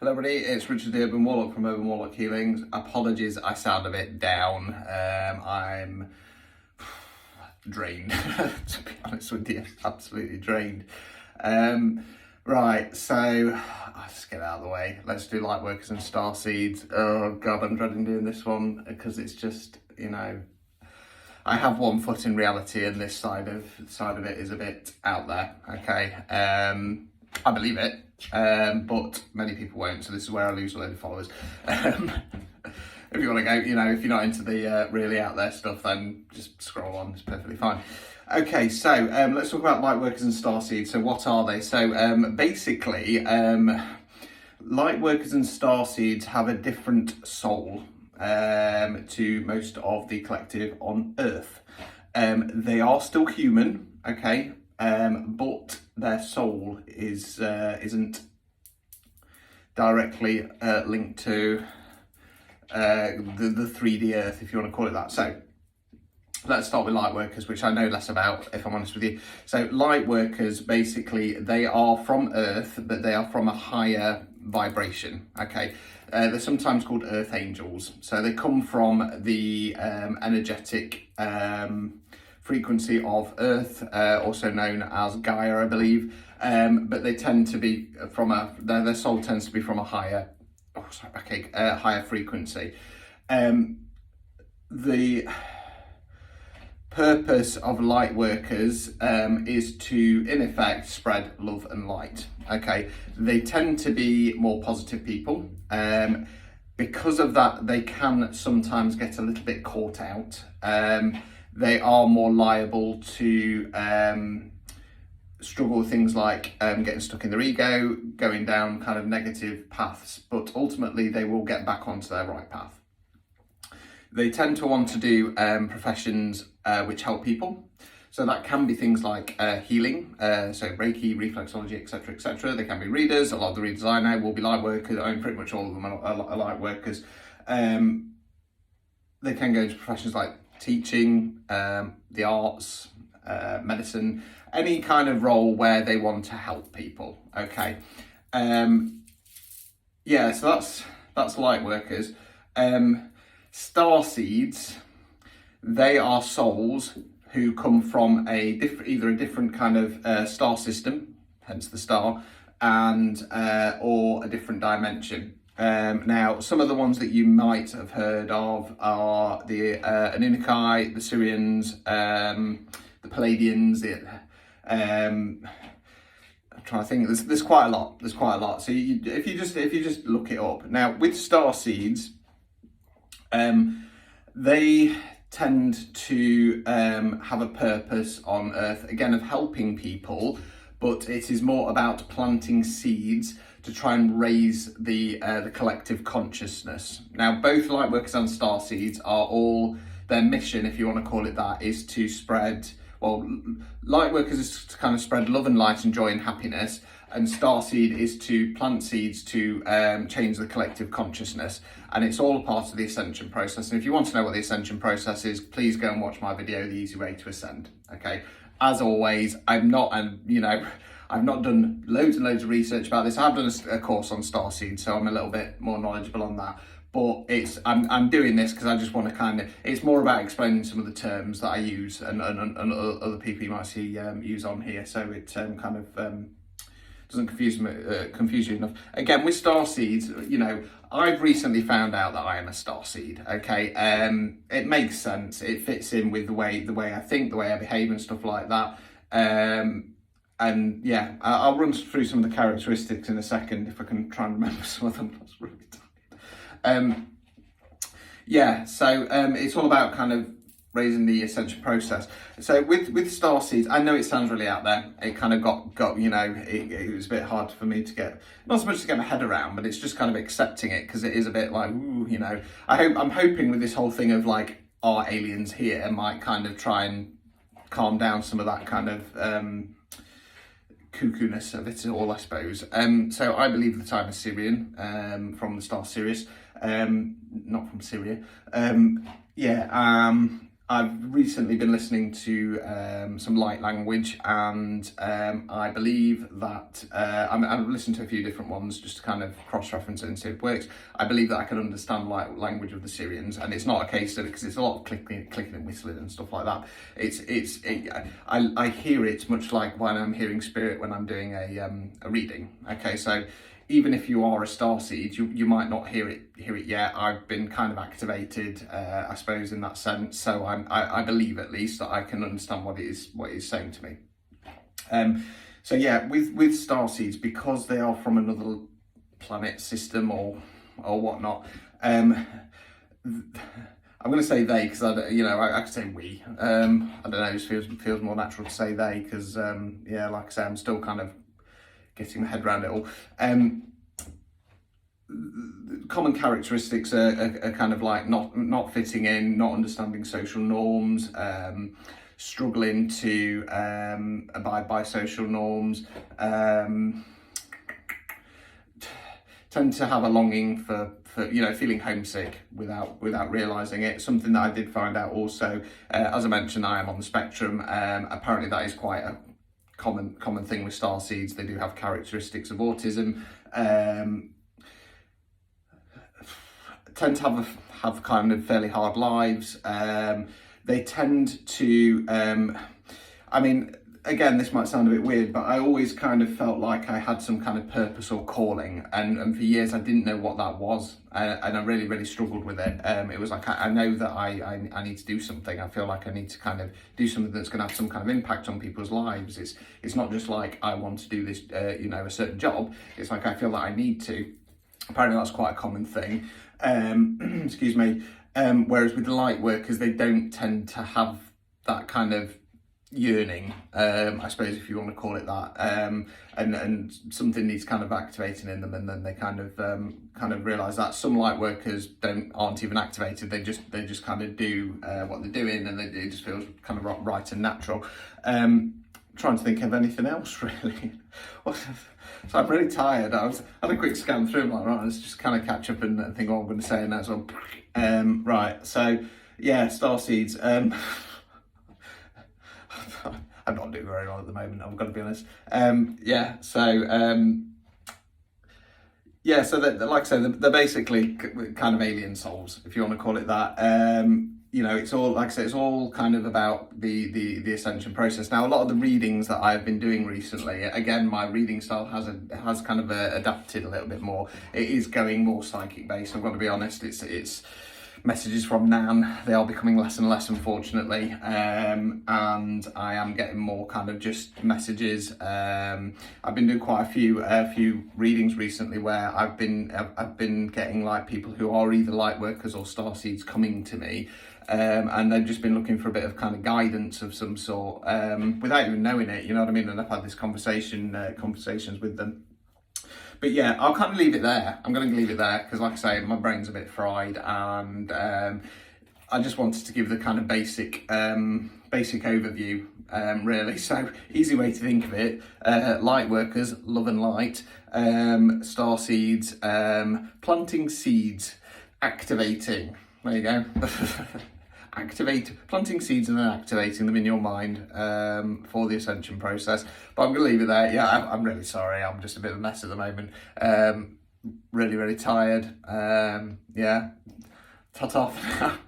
Hello everybody, it's Richard the Urban Warlock from Urban Warlock Healings. Apologies, I sound a bit down. I'm drained, to be honest with you, absolutely drained. Right, so let's get out of the way. Let's do Lightworkers and Starseeds. Oh God, I'm dreading doing this one because it's just, I have one foot in reality and this side of it is a bit out there, okay? I believe it, but many people won't, so this is where I lose a load of followers. If you want to go, if you're not into the really out there stuff, then just scroll on, it's perfectly fine. Okay, so let's talk about Lightworkers and Starseeds. So what are they? So basically, Lightworkers and Starseeds have a different soul to most of the collective on Earth. They are still human, okay, but their soul isn't directly linked to the 3D Earth, if you want to call it that. So let's start with Lightworkers, which I know less about, if I'm honest with you. So Lightworkers, basically, they are from Earth, but they are from a higher vibration, okay? They're sometimes called Earth Angels. So they come from the energetic frequency of Earth, also known as Gaia, I believe. But they tend to be from their soul tends to be from a higher, higher frequency. The purpose of Lightworkers is to, in effect, spread love and light. Okay, they tend to be more positive people. Because of that, they can sometimes get a little bit caught out. They are more liable to struggle with things like getting stuck in their ego, going down kind of negative paths, but ultimately they will get back onto their right path. They tend to want to do professions which help people. So that can be things like healing, so Reiki, reflexology, etc., etc. They can be readers. A lot of the readers I know will be light workers. I mean, pretty much all of them are light workers. They can go into professions like teaching, the arts, medicine, any kind of role where they want to help people. Okay, yeah. So that's light workers. Starseeds, they are souls who come from either a different kind of star system, hence the star, and or a different dimension. Now, some of the ones that you might have heard of are the Anunnaki, the Syrians, the Palladians. I'm trying to think. There's quite a lot. There's quite a lot. So if you just look it up now with Starseeds, they tend to have a purpose on Earth, again, of helping people, but it is more about planting seeds to try and raise the collective consciousness. Now, both Lightworkers and Starseeds are all, their mission, if you want to call it that, is to spread, well, Lightworkers is to kind of spread love and light and joy and happiness, and Starseed is to plant seeds to change the collective consciousness. And it's all a part of the ascension process. And if you want to know what the ascension process is, please go and watch my video, The Easy Way to Ascend. Okay. As always, I've not done loads and loads of research about this. I've done a course on Starseed, so I'm a little bit more knowledgeable on that. But I'm doing this because I just want to it's more about explaining some of the terms that I use and other people you might see use on here. So it doesn't confuse you enough. Again, with Starseeds, I've recently found out that I am a Starseed, okay? It makes sense. It fits in with the way I think, the way I behave and stuff like that. And yeah, I'll run through some of the characteristics in a second if I can try and remember some of them. That's really tired. Yeah, so it's all about kind of raising the ascension process. So with Starseeds, I know it sounds really out there. It kind of got it was a bit hard for me to get, not so much to get my head around, but it's just kind of accepting it because it is a bit like, ooh, I'm hoping with this whole thing of like, are aliens here, might kind of try and calm down some of that kind of cuckoo-ness of it all, I suppose. So I believe that I'm a Syrian, from the star Sirius, not from Syria. I've recently been listening to some light language, and I believe that I've listened to a few different ones just to kind of cross-reference it and see if it works. I believe that I can understand light language of the Syrians, and it's not a case of, because it's a lot of clicking and whistling and stuff like that. I hear it much like when I'm hearing spirit when I'm doing a reading. Okay, so even if you are a starseed, you might not hear it yet. I've been kind of activated, I suppose, in that sense. So I believe at least that I can understand what it is saying to me. So yeah, with starseeds, because they are from another planet system or whatnot. I'm going to say they because I could say we. I don't know. It just feels more natural to say they because yeah, like I say, I'm still kind of getting my head around it all. Common characteristics are kind of like not fitting in, not understanding social norms, struggling to abide by social norms, tend to have a longing for feeling homesick without realizing it. Something that I did find out also, as I mentioned, I am on the spectrum. Apparently that is quite a common thing with starseeds. They do have characteristics of autism. Tend to have kind of fairly hard lives. They tend to, I mean, again, this might sound a bit weird, but I always kind of felt like I had some kind of purpose or calling, and for years I didn't know what that was, and I really struggled with it. It was like, I know that I need to do something. I feel like I need to kind of do something that's going to have some kind of impact on people's lives. It's not just like I want to do this, a certain job. It's like I feel that I need to. Apparently that's quite a common thing. Excuse me. Whereas with the light workers, they don't tend to have that kind of yearning, I suppose, if you want to call it that, and something needs kind of activating in them, and then they kind of realise that. Some light workers aren't even activated. They just kind of do what they're doing, and it just feels kind of right and natural. Trying to think of anything else really. So I'm really tired. I had a quick scan through. I'm like, right, let's just kind of catch up and think what I'm going to say, and that's all. Right. So yeah, starseeds. I'm not doing very well at the moment, I've got to be honest. So like I said, they're basically kind of alien souls, if you want to call it that. It's all, like I said, it's all kind of about the ascension process. Now, a lot of the readings that I've been doing recently, again, my reading style has kind of adapted a little bit more. It is going more psychic based, I've got to be honest. It's messages from Nan. They are becoming less and less, unfortunately, and I am getting more kind of just messages. I've been doing quite a few readings recently where I've been getting like people who are either light workers or starseeds coming to me, and they've just been looking for a bit of kind of guidance of some sort, without even knowing it, you know what I mean? And I've had this conversations with them. But yeah, I'll kind of leave it there. I'm going to leave it there because, like I say, my brain's a bit fried, and I just wanted to give the kind of basic overview, really. So, easy way to think of it: light workers, love and light; starseeds, planting seeds, activating. There you go. Planting seeds and then activating them in your mind for the ascension process. But I'm going to leave it there. Yeah, I'm really sorry. I'm just a bit of a mess at the moment. Really tired. Yeah, ta-ta.